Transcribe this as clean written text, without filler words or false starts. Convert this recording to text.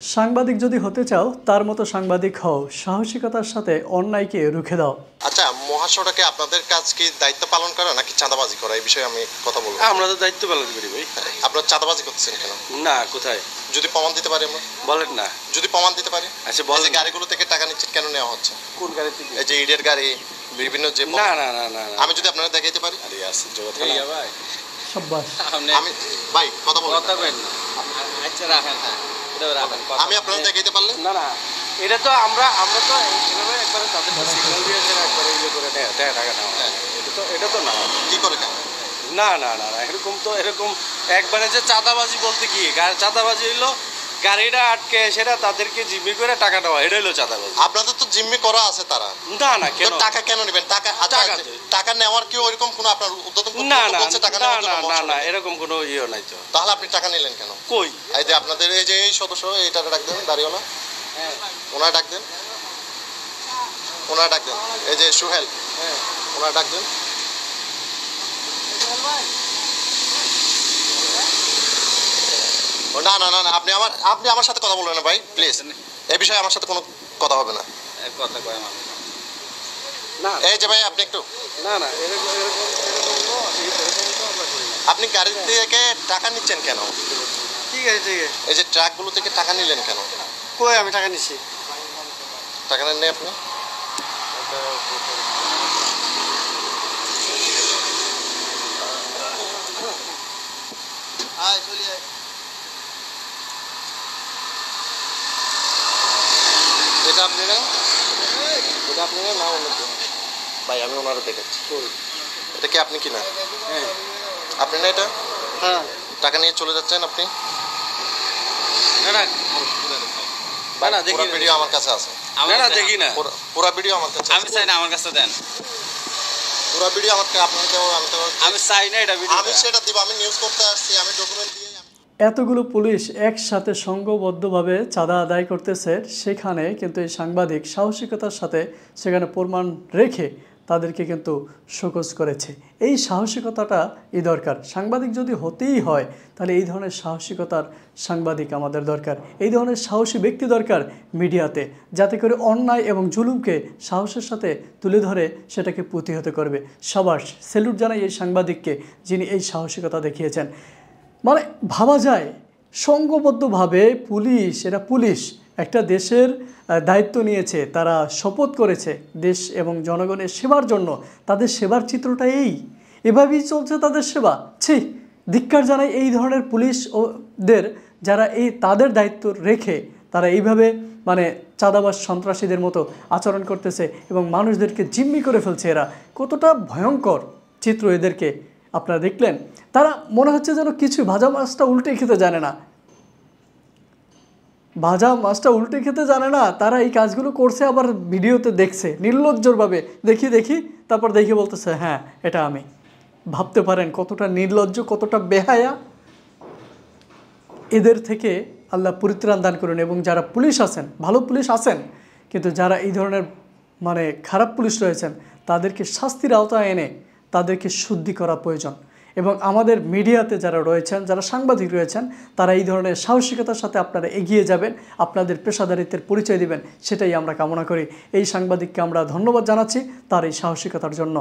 সাংবাদিক যদি হতে চাও তার মতো সাংবাদিক হও, সাহসিকতার সাথে অন্যায়কে রুখে দাও। আচ্ছা, মহাসড়কে আপনাদের কাজ কি দায়িত্ব পালন করা নাকি চাঁদাবাজি করা, এই বিষয়ে আমি কথা বলবো। আমরা তো দায়িত্ব পালন করি ভাই। আপনারা চাঁদাবাজি করছেন কেন? না, কোথায়? যদি প্রমাণ দিতে পারি আমরা। বলেন না। যদি প্রমাণ দিতে পারি। আচ্ছা এই বলেন। যে গাড়িগুলো থেকে টাকা নিচ্ছেন কেন নেওয়া হচ্ছে? কোন গাড়ি থেকে? এই যে ইডের গাড়ি, বিভিন্ন যে না না না না না। আমি যদি আপনারা দেখাইতে পারি। আরে আছে জগৎ ভাই। সাব্বাস। আমি ভাই কথা বলবো। কথা কইন না। আচ্ছা রাখেন, হ্যাঁ এটা রাখেন। আমি আপনারা দেখাইতে পারলে। না না, এটা তো আমরা তো এইভাবে একবারে তাদের সিগন্যাল দিয়ে যে একবারে ইয়ে করে দেয় টাকা নাও। এটা তো না। কি করে কেন? না না না না, এরকম একবারে যে চাঁদাবাজি বলতে কি, চাঁদাবাজি হইলো গাড়িটা আটকে সেটা তাদেরকে জিম্মি করে টাকা দেওয়া, এটা হলো চাঁদাবাজি। আপনাদের তো জিম্মি করা আছে তারা। না না, কেন টাকা কেন নেবেন? টাকা টাকা নেওয়ার কি ওইরকম কোনো আপনার উদ্বোধন না না টাকা না নেওয়ার না জন্য? না না, এরকম কোনো ইয়ে নাই তো। তাহলে আপনি টাকা নিলেন কেন? কই? এই যে আপনাদের এই যে এই সদস্য, এইটা ডাক দেন, দাঁড়িওয়ালা, ওনার ডাক দেন, ওনার ডাক দেন, এই যে সুহেল, ওনার ডাক দেন। না না না না, আপনি আমার সাথে কথা বলবেন না ভাই, প্লিজ। এই বিষয়ে আমার সাথে কোনো কথা হবে না। কথা কয় মানুষ না। এই যে ভাই আপনি একটু, না না, এরকম তো আমরা করি না। আপনি গাড়ি থেকে টাকা নিচ্ছেন কেন? ঠিক আছে ঠিক আছে। এই যে ট্রাকগুলো থেকে টাকা নিলেন কেন? কই আমি টাকা নিছি? টাকা নেন নাই আপনি? এটা আপনি না, এটা আপনি না, অন্য কেউ? ভাই আমি ওনারও দেখাচ্ছি। এটা কি আপনি কিনা? হ্যাঁ। আপনি না এটা? হ্যাঁ। টাকা নিয়ে চলে যাচ্ছেন আপনি? না না না, দেখি পুরো ভিডিও আমার কাছে আছে। না না, দেখি না। পুরো ভিডিও আমার কাছে আমি আছে। চাই না, আমার কাছে দেন। পুরো ভিডিও আমার কাছে, আপনি দেবো, আমি চাই না এটা ভিডিও। আমি সেটা দিব, আমি নিউজ করতে আসছি, আমি ডকুমেন্ট দিয়ে। এতগুলো পুলিশ একসাথে সংঘবদ্ধভাবে চাঁদা আদায় করতেছে, সেখানে কিন্তু এই সাংবাদিক সাহসিকতার সাথে সেখানে প্রমাণ রেখে তাদেরকে কিন্তু শোকজ করেছে। এই সাহসিকতাটা দরকার। সাংবাদিক যদি হতেই হয় তাহলে এই ধরনের সাহসিকতার সাংবাদিক আমাদের দরকার, এই ধরনের সাহসী ব্যক্তি দরকার মিডিয়াতে, যাতে করে অন্যায় এবং জুলুমকে সাহসের সাথে তুলে ধরে সেটাকে প্রতিহত করবে। সবার স্যালুট জানাই এই সাংবাদিককে, যিনি এই সাহসিকতা দেখিয়েছেন। মানে ভাবা যায় সংঘবদ্ধভাবে পুলিশ একটা দেশের দায়িত্ব নিয়েছে, তারা শপথ করেছে দেশ এবং জনগণের সেবার জন্য। তাদের সেবার চিত্রটা এভাবেই চলছে তাদের সেবা। ধিক্কার জানাই এই ধরনের পুলিশ ওদের, যারা তাদের দায়িত্ব রেখে তারা এইভাবে মানে চাঁদাবাজ সন্ত্রাসীদের মতো আচরণ করতেছে এবং মানুষদেরকে জিম্মি করে ফেলছে। এরা কতটা ভয়ঙ্কর চিত্র এদেরকে আপনারা দেখলেন। তারা মনে হচ্ছে যেন কিছু ভাজা মাছটা উল্টে খেতে জানে না, তারা এই কাজগুলো করছে, আবার ভিডিওতে দেখছে নির্লজ্জভাবে, দেখি তারপর দেখে বলতেছে হ্যাঁ এটা আমি। ভাবতে পারেন কতটা নির্লজ্জ, কতটা বেহায়া। এদের থেকে আল্লাহ পরিত্রাণ দান করুন। এবং যারা পুলিশ আছেন, ভালো পুলিশ আছেন, কিন্তু যারা এই ধরনের মানে খারাপ পুলিশ রয়েছেন, তাদেরকে শাস্তির আওতায় এনে তাদেরকে শুদ্ধি করা প্রয়োজন। এবং আমাদের মিডিয়াতে যারা রয়েছেন, যারা সাংবাদিক রয়েছেন, তারা এই ধরনের সাহসিকতার সাথে আপনারা এগিয়ে যাবেন, আপনাদের পেশাদারিত্বের পরিচয় দিবেন, সেটাই আমরা কামনা করি। এই সাংবাদিককে আমরা ধন্যবাদ জানাচ্ছি তার এই সাহসিকতার জন্য।